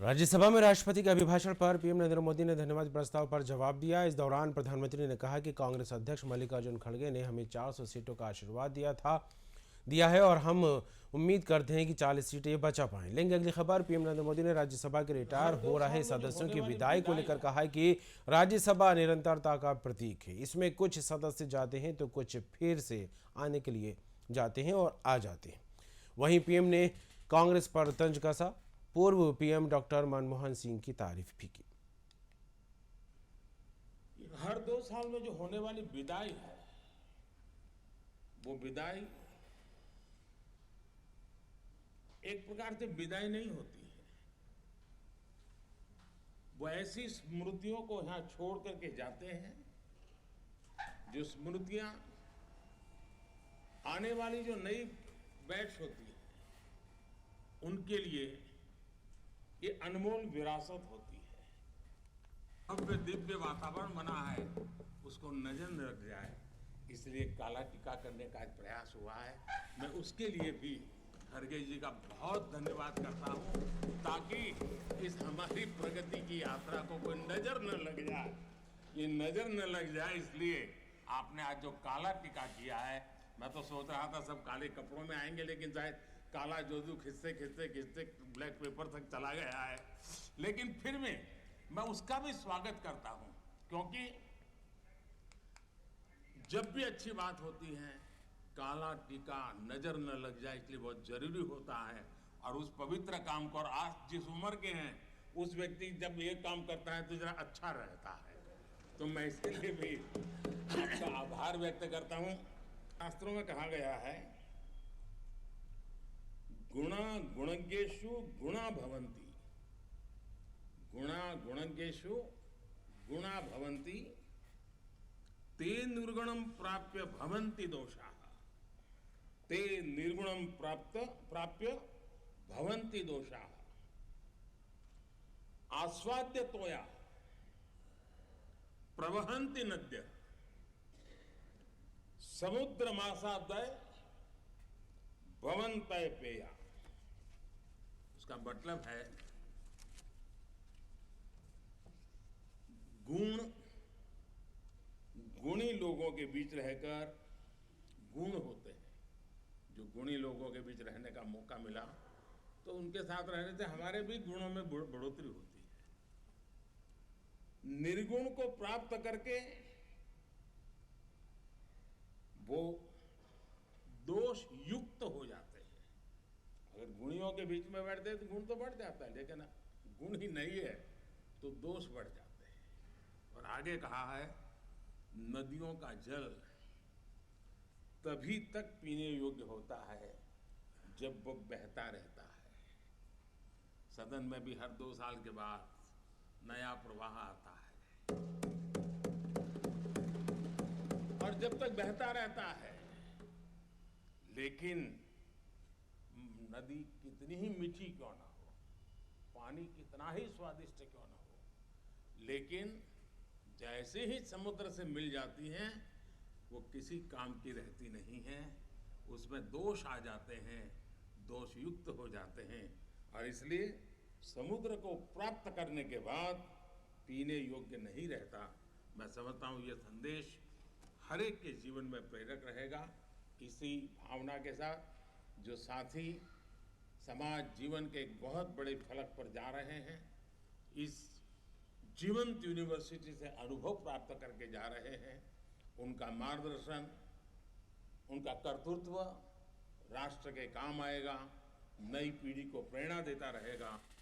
राज्यसभा में राष्ट्रपति के अभिभाषण पर पीएम नरेंद्र मोदी ने धन्यवाद प्रस्ताव पर जवाब दिया। इस दौरान प्रधानमंत्री ने कहा कि कांग्रेस अध्यक्ष मल्लिकार्जुन खड़गे ने हमें 400 सीटों का आशीर्वाद दिया है और हम उम्मीद करते हैं कि 40 सीटें बचा पाएं। लेकिन अगली खबर, पीएम नरेंद्र मोदी ने राज्यसभा के रिटायर हो रहे सदस्यों की विदाई को लेकर कहा है कि राज्यसभा निरंतरता का प्रतीक है। इसमें कुछ सदस्य जाते हैं तो कुछ फिर से आने के लिए जाते हैं और आ जाते हैं। वहीं पीएम ने कांग्रेस पर तंज कसा। पूर्व पीएम डॉक्टर मनमोहन सिंह की तारीफ भी की। हर 2 साल में जो होने वाली विदाई है, वो विदाई एक प्रकार से विदाई नहीं होती है। वो ऐसी स्मृतियों को यहां छोड़ करके जाते हैं, जो स्मृतियां आने वाली जो नई बैच होती है, उनके लिए ये अनमोल विरासत होती है। भव्य दिव्य वातावरण बना है, उसको नजर न लग जाए, इसलिए काला टीका करने का प्रयास हुआ है। मैं उसके लिए भी खड़गे जी का बहुत धन्यवाद करता हूं, ताकि इस हमारी प्रगति की यात्रा को कोई नजर न लग जाए। ये नजर न लग जाए, इसलिए आपने आज जो काला टीका किया है, मैं तो सोच रहा था सब काले कपड़ों में आएंगे, लेकिन शायद काला जोजू खिंचते खिंचते खिंचते ब्लैक पेपर तक चला गया है। लेकिन फिर मैं उसका भी स्वागत करता हूं, क्योंकि जब भी अच्छी बात होती है, काला टीका नजर न लग जाए, इसलिए बहुत जरूरी होता है। और उस पवित्र काम को, और आज जिस उम्र के हैं, उस व्यक्ति जब ये काम करता है तो जरा अच्छा रहता है। तो मैं इसके लिए भी आपका आभार व्यक्त करता हूं। शास्त्रों में कहा गया है, गुणा गुणज्ञेषु गुणा भवन्ति, गुणा गुणज्ञेषु गुणा भवन्ति, ते निर्गुणम प्राप्य भवन्ति दोषाः, ते निर्गुणम प्राप्य भवन्ति दोषाः, आस्वाद्य तोया प्रवहन्ति नद्यः, समुद्र मासादय भवन्तय पेया। उसका मतलब है, गुणी लोगों के बीच रहकर गुण होते हैं। जो गुणी लोगों के बीच रहने का मौका मिला, तो उनके साथ रहने से हमारे भी गुणों में बढ़ोतरी होती है। निर्गुण को प्राप्त करके वो दोष युक्त हो जाते हैं। अगर गुणियों के बीच में बैठते हैं तो गुण तो बढ़ जाता है, लेकिन गुण ही नहीं है तो दोष बढ़ जाते हैं। और आगे कहा है, नदियों का जल तभी तक पीने योग्य होता है जब वो बहता रहता है। सदन में भी हर 2 साल के बाद नया प्रवाह आता है, और जब तक बहता रहता है, लेकिन नदी कितनी ही मीठी क्यों ना हो, पानी कितना ही स्वादिष्ट क्यों ना हो, लेकिन जैसे ही समुद्र से मिल जाती हैं, वो किसी काम की रहती नहीं है। उसमें दोष आ जाते हैं, दोष युक्त हो जाते हैं। और इसलिए समुद्र को प्राप्त करने के बाद पीने योग्य नहीं रहता। मैं समझता हूँ ये संदेश हर एक के जीवन में प्रेरक रहेगा। इसी भावना के साथ जो साथी समाज जीवन के एक बहुत बड़े फलक पर जा रहे हैं, इस जीवंत यूनिवर्सिटी से अनुभव प्राप्त करके जा रहे हैं, उनका मार्गदर्शन, उनका कर्तृत्व राष्ट्र के काम आएगा, नई पीढ़ी को प्रेरणा देता रहेगा।